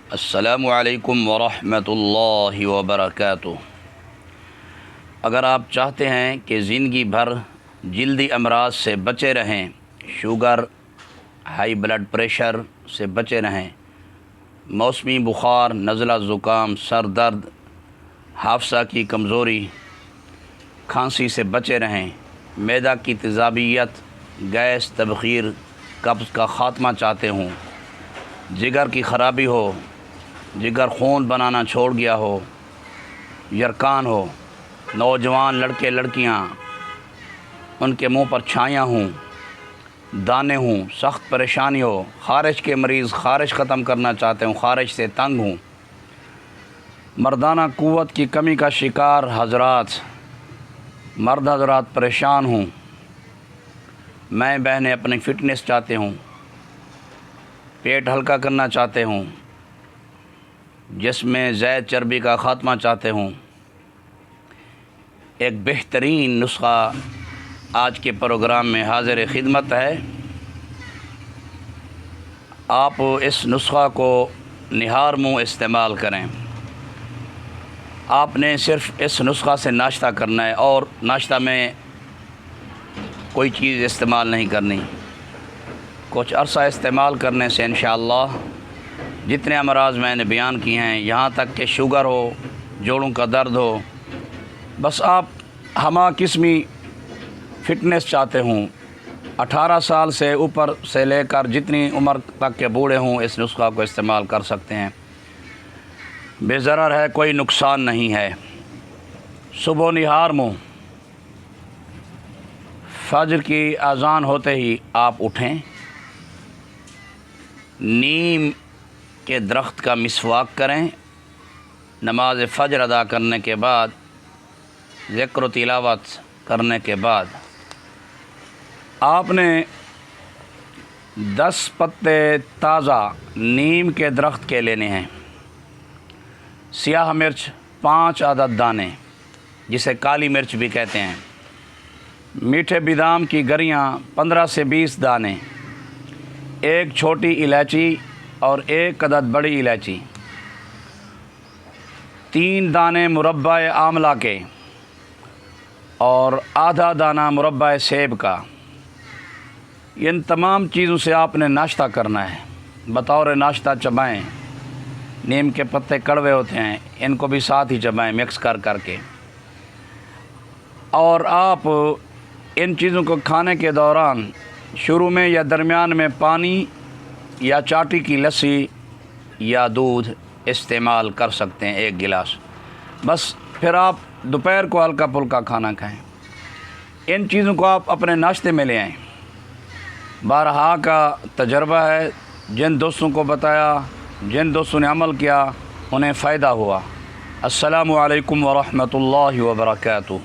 السلام علیکم ورحمۃ اللہ وبرکاتہ۔ اگر آپ چاہتے ہیں کہ زندگی بھر جلدی امراض سے بچے رہیں، شوگر، ہائی بلڈ پریشر سے بچے رہیں، موسمی بخار، نزلہ زکام، سر درد، حافظہ کی کمزوری، کھانسی سے بچے رہیں، معدہ کی تیزابیت، گیس، تبخیر، قبض کا خاتمہ چاہتے ہوں، جگر کی خرابی ہو، جگر خون بنانا چھوڑ گیا ہو، یرقان ہو، نوجوان لڑکے لڑکیاں ان کے منہ پر چھائیاں ہوں، دانے ہوں، سخت پریشانی ہو، خارش کے مریض خارش ختم کرنا چاہتے ہوں، خارش سے تنگ ہوں، مردانہ قوت کی کمی کا شکار حضرات، مرد حضرات پریشان ہوں، میں بہنیں اپنی فٹنس چاہتے ہوں، پیٹ ہلکا کرنا چاہتے ہوں، جسم میں زائد چربی کا خاتمہ چاہتے ہوں، ایک بہترین نسخہ آج کے پروگرام میں حاضر خدمت ہے۔ آپ اس نسخہ کو نہار منہ استعمال کریں۔ آپ نے صرف اس نسخہ سے ناشتہ کرنا ہے اور ناشتہ میں کوئی چیز استعمال نہیں کرنی۔ کچھ عرصہ استعمال کرنے سے انشاءاللہ جتنے امراض میں نے بیان کیے ہیں، یہاں تک کہ شوگر ہو، جوڑوں کا درد ہو، بس آپ ہمہ قسمی فٹنس چاہتے ہوں، 18 سال سے اوپر سے لے کر جتنی عمر تک کے بوڑھے ہوں اس نسخہ کو استعمال کر سکتے ہیں۔ بے ضرر ہے، کوئی نقصان نہیں ہے۔ صبح نہار منہ، فجر کی اذان ہوتے ہی آپ اٹھیں، نیم کے درخت کا مسواک کریں، نماز فجر ادا کرنے کے بعد، ذکر و تلاوت کرنے کے بعد آپ نے 10 پتے تازہ نیم کے درخت کے لینے ہیں، سیاہ مرچ 5 عدد دانے جسے کالی مرچ بھی کہتے ہیں، میٹھے بادام کی گریاں 15 سے 20 دانے، ایک چھوٹی الائچی اور 1 عدد بڑی الائچی، 3 دانے مربع آملہ کے اور آدھا دانہ مربع سیب کا۔ ان تمام چیزوں سے آپ نے ناشتہ کرنا ہے، بطور ناشتہ چبائیں۔ نیم کے پتے کڑوے ہوتے ہیں، ان کو بھی ساتھ ہی چبائیں مکس کر کر کے، اور آپ ان چیزوں کو کھانے کے دوران شروع میں یا درمیان میں پانی یا چاٹی کی لسی یا دودھ استعمال کر سکتے ہیں، 1 گلاس، بس پھر آپ دوپہر کو ہلکا پھلکا کھانا کھائیں۔ ان چیزوں کو آپ اپنے ناشتے میں لے آئیں۔ بارہا کا تجربہ ہے، جن دوستوں کو بتایا، جن دوستوں نے عمل کیا، انہیں فائدہ ہوا۔ السلام علیکم ورحمۃ اللہ وبرکاتہ۔